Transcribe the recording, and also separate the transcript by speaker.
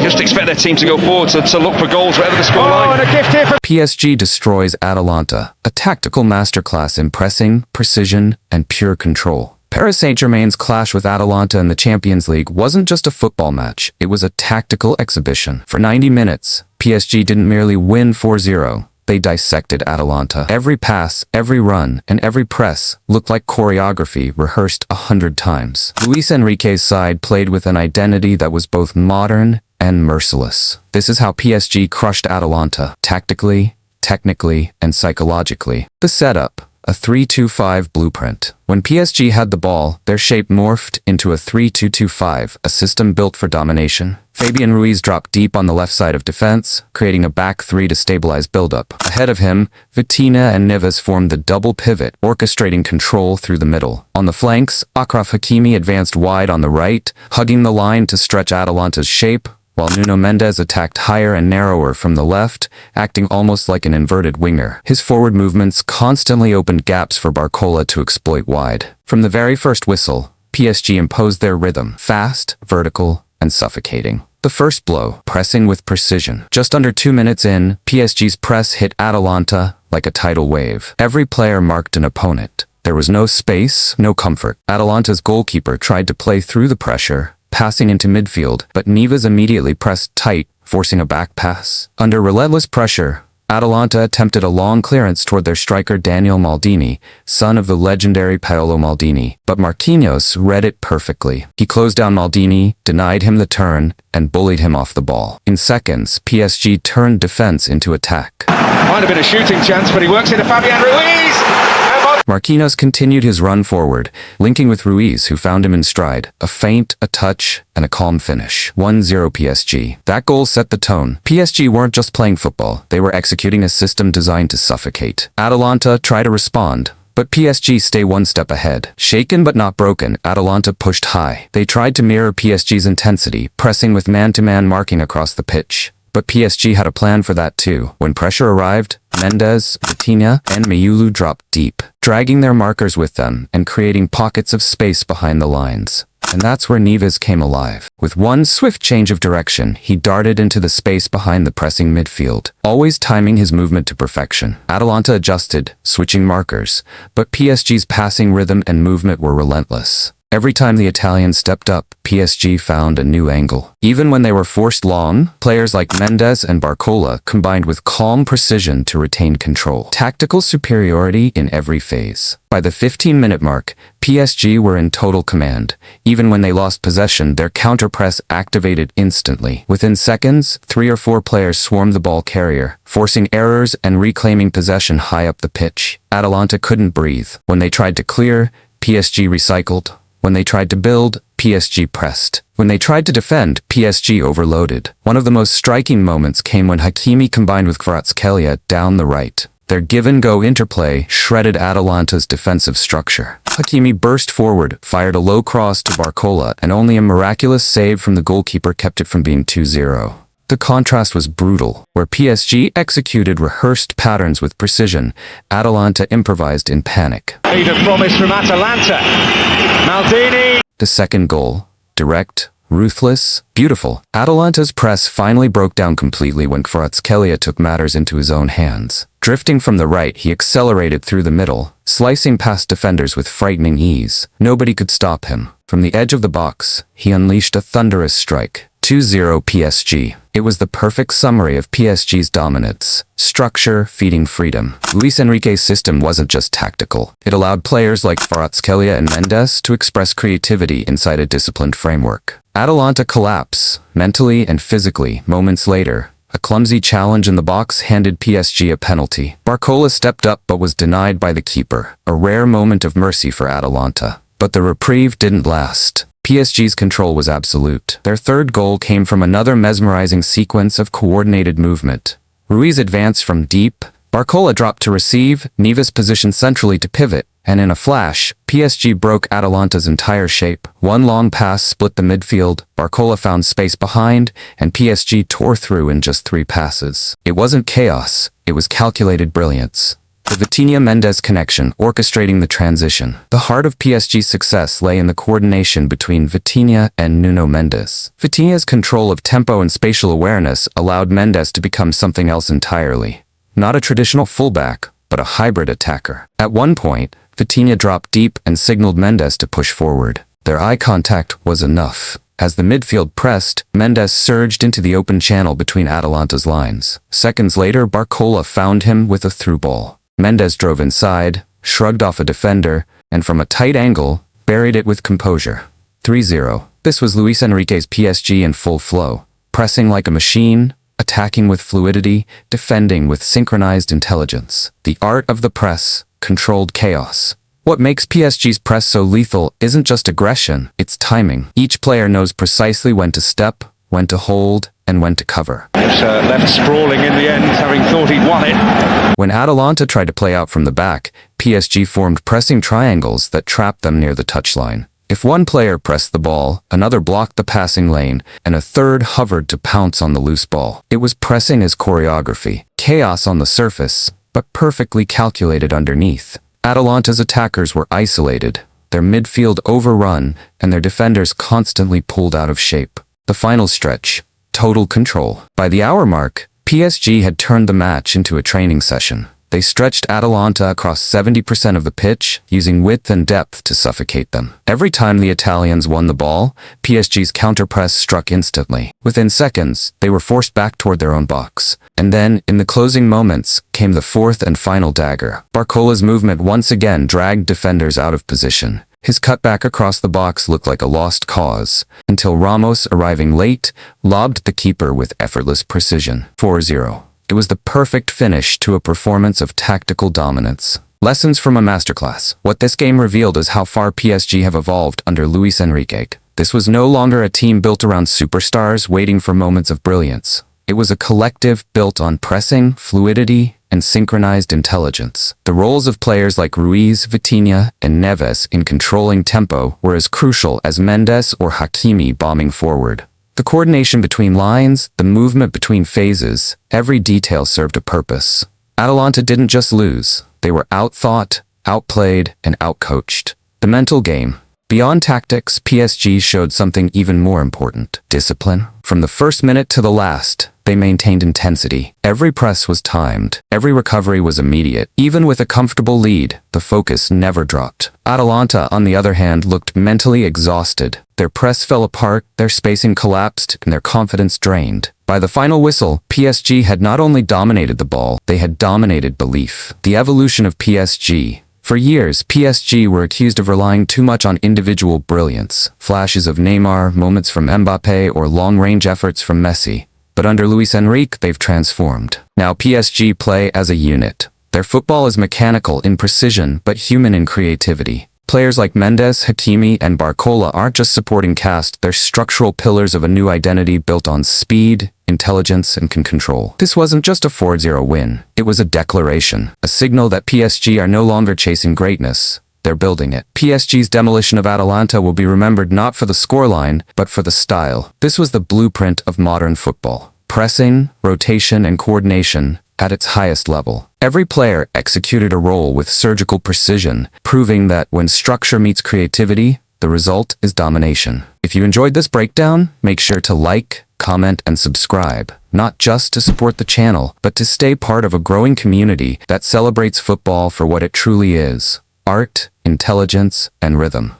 Speaker 1: just expect their team to go forward to look for goals, whatever the scoreline.
Speaker 2: And a gift here for
Speaker 3: PSG destroys Atalanta, a tactical masterclass in pressing, precision, and pure control. Paris Saint-Germain's clash with Atalanta in the Champions League wasn't just a football match, it was a tactical exhibition. For 90 minutes, PSG didn't merely win 4-0. They dissected Atalanta. Every pass, every run, and every press looked like choreography rehearsed 100 times. Luis Enrique's side played with an identity that was both modern and merciless. This is how PSG crushed Atalanta, tactically, technically, and psychologically. The setup, a 3-2-5 blueprint. When PSG had the ball, their shape morphed into a 3-2-2-5, a system built for domination. Fabian Ruiz dropped deep on the left side of defense, creating a back three to stabilize buildup. Ahead of him, Vitinha and Neves formed the double pivot, orchestrating control through the middle. On the flanks, Achraf Hakimi advanced wide on the right, hugging the line to stretch Atalanta's shape, while Nuno Mendes attacked higher and narrower from the left, acting almost like an inverted winger. His forward movements constantly opened gaps for Barcola to exploit wide. From the very first whistle, PSG imposed their rhythm, fast, vertical, and suffocating. The first blow, pressing with precision. Just under 2 minutes in, PSG's press hit Atalanta like a tidal wave. Every player marked an opponent. There was no space, no comfort. Atalanta's goalkeeper tried to play through the pressure, passing into midfield, but Neves immediately pressed tight, forcing a back pass. Under relentless pressure, Atalanta attempted a long clearance toward their striker Daniel Maldini, son of the legendary Paolo Maldini, but Marquinhos read it perfectly. He closed down Maldini, denied him the turn, and bullied him off the ball. In seconds, PSG turned defense into attack.
Speaker 2: Might have been a shooting chance, but he works into Fabian Ruiz.
Speaker 3: Marquinhos continued his run forward, linking with Ruiz, who found him in stride. A feint, a touch, and a calm finish. 1-0 PSG. That goal set the tone. PSG weren't just playing football, they were executing a system designed to suffocate. Atalanta tried to respond, but PSG stay one step ahead. Shaken but not broken, Atalanta pushed high. They tried to mirror PSG's intensity, pressing with man-to-man marking across the pitch. But PSG had a plan for that too. When pressure arrived, Mendes, Vitinha, and Mayulu dropped deep, dragging their markers with them and creating pockets of space behind the lines. And that's where Neves came alive. With one swift change of direction, he darted into the space behind the pressing midfield, always timing his movement to perfection. Atalanta adjusted, switching markers, but PSG's passing rhythm and movement were relentless. Every time the Italians stepped up, PSG found a new angle. Even when they were forced long, players like Mendes and Barcola combined with calm precision to retain control. Tactical superiority in every phase. By the 15-minute mark, PSG were in total command. Even when they lost possession, their counter-press activated instantly. Within seconds, 3 or 4 players swarmed the ball carrier, forcing errors and reclaiming possession high up the pitch. Atalanta couldn't breathe. When they tried to clear, PSG recycled. When they tried to build, PSG pressed. When they tried to defend, PSG overloaded. One of the most striking moments came when Hakimi combined with Kvaratskhelia down the right. Their give-and-go interplay shredded Atalanta's defensive structure. Hakimi burst forward, fired a low cross to Barcola, and only a miraculous save from the goalkeeper kept it from being 2-0. The contrast was brutal. Where PSG executed rehearsed patterns with precision, Atalanta improvised in panic.
Speaker 2: Need a promise from Atalanta. Maldini.
Speaker 3: The second goal, direct, ruthless, beautiful. Atalanta's press finally broke down completely when Kvaratskhelia took matters into his own hands. Drifting from the right, he accelerated through the middle, slicing past defenders with frightening ease. Nobody could stop him. From the edge of the box, he unleashed a thunderous strike. 2-0 PSG. It was the perfect summary of PSG's dominance. Structure feeding freedom. Luis Enrique's system wasn't just tactical. It allowed players like Kvaratskhelia and Mendes to express creativity inside a disciplined framework. Atalanta collapse, mentally and physically, moments later. A clumsy challenge in the box handed PSG a penalty. Barcola stepped up but was denied by the keeper. A rare moment of mercy for Atalanta. But the reprieve didn't last. PSG's control was absolute. Their third goal came from another mesmerizing sequence of coordinated movement. Ruiz advanced from deep, Barcola dropped to receive, Neves positioned centrally to pivot, and in a flash, PSG broke Atalanta's entire shape. One long pass split the midfield, Barcola found space behind, and PSG tore through in just 3 passes. It wasn't chaos, it was calculated brilliance. The Vitinha-Mendes connection orchestrating the transition. The heart of PSG's success lay in the coordination between Vitinha and Nuno Mendes. Vitinha's control of tempo and spatial awareness allowed Mendes to become something else entirely. Not a traditional fullback, but a hybrid attacker. At one point, Vitinha dropped deep and signaled Mendes to push forward. Their eye contact was enough. As the midfield pressed, Mendes surged into the open channel between Atalanta's lines. Seconds later, Barcola found him with a through ball. Mendes drove inside, shrugged off a defender, and from a tight angle, buried it with composure. 3-0. This was Luis Enrique's PSG in full flow. Pressing like a machine, attacking with fluidity, defending with synchronized intelligence. The art of the press, controlled chaos. What makes PSG's press so lethal isn't just aggression, it's timing. Each player knows precisely when to step, when to hold, and when to cover.
Speaker 1: Left sprawling in the end, having thought he'd won it.
Speaker 3: When Atalanta tried to play out from the back, PSG formed pressing triangles that trapped them near the touchline. If one player pressed the ball, another blocked the passing lane, and a third hovered to pounce on the loose ball. It was pressing as choreography. Chaos on the surface, but perfectly calculated underneath. Atalanta's attackers were isolated, their midfield overrun, and their defenders constantly pulled out of shape. The final stretch, total control. By the hour mark, PSG had turned the match into a training session. They stretched Atalanta across 70% of the pitch, using width and depth to suffocate them. Every time the Italians won the ball, PSG's counter-press struck instantly. Within seconds, they were forced back toward their own box. And then, in the closing moments, came the fourth and final dagger. Barcola's movement once again dragged defenders out of position. His cutback across the box looked like a lost cause, until Ramos, arriving late, lobbed the keeper with effortless precision. 4-0. It was the perfect finish to a performance of tactical dominance. Lessons from a masterclass. What this game revealed is how far PSG have evolved under Luis Enrique. This was no longer a team built around superstars waiting for moments of brilliance. It was a collective built on pressing, fluidity, and synchronized intelligence. The roles of players like Ruiz, Vitinha, and Neves in controlling tempo were as crucial as Mendes or Hakimi bombing forward. The coordination between lines, the movement between phases, every detail served a purpose. Atalanta didn't just lose. They were outthought, outplayed, and outcoached. The mental game. Beyond tactics, PSG showed something even more important. Discipline. From the first minute to the last, they maintained intensity. Every press was timed. Every recovery was immediate. Even with a comfortable lead, the focus never dropped. Atalanta, on the other hand, looked mentally exhausted. Their press fell apart, their spacing collapsed, and their confidence drained. By the final whistle, PSG had not only dominated the ball, they had dominated belief. The evolution of PSG. For years, PSG were accused of relying too much on individual brilliance. Flashes of Neymar, moments from Mbappe, or long-range efforts from Messi. But under Luis Enrique, they've transformed. Now PSG play as a unit. Their football is mechanical in precision, but human in creativity. Players like Mendes, Hakimi, and Barcola aren't just supporting cast, they're structural pillars of a new identity built on speed, intelligence, and control. This wasn't just a 4-0 win. It was a declaration, a signal that PSG are no longer chasing greatness. They're building it. PSG's demolition of Atalanta will be remembered not for the scoreline, but for the style. This was the blueprint of modern football. Pressing, rotation, and coordination at its highest level. Every player executed a role with surgical precision, proving that when structure meets creativity, the result is domination. If you enjoyed this breakdown, make sure to like, comment, and subscribe, not just to support the channel, but to stay part of a growing community that celebrates football for what it truly is: art, intelligence, and rhythm.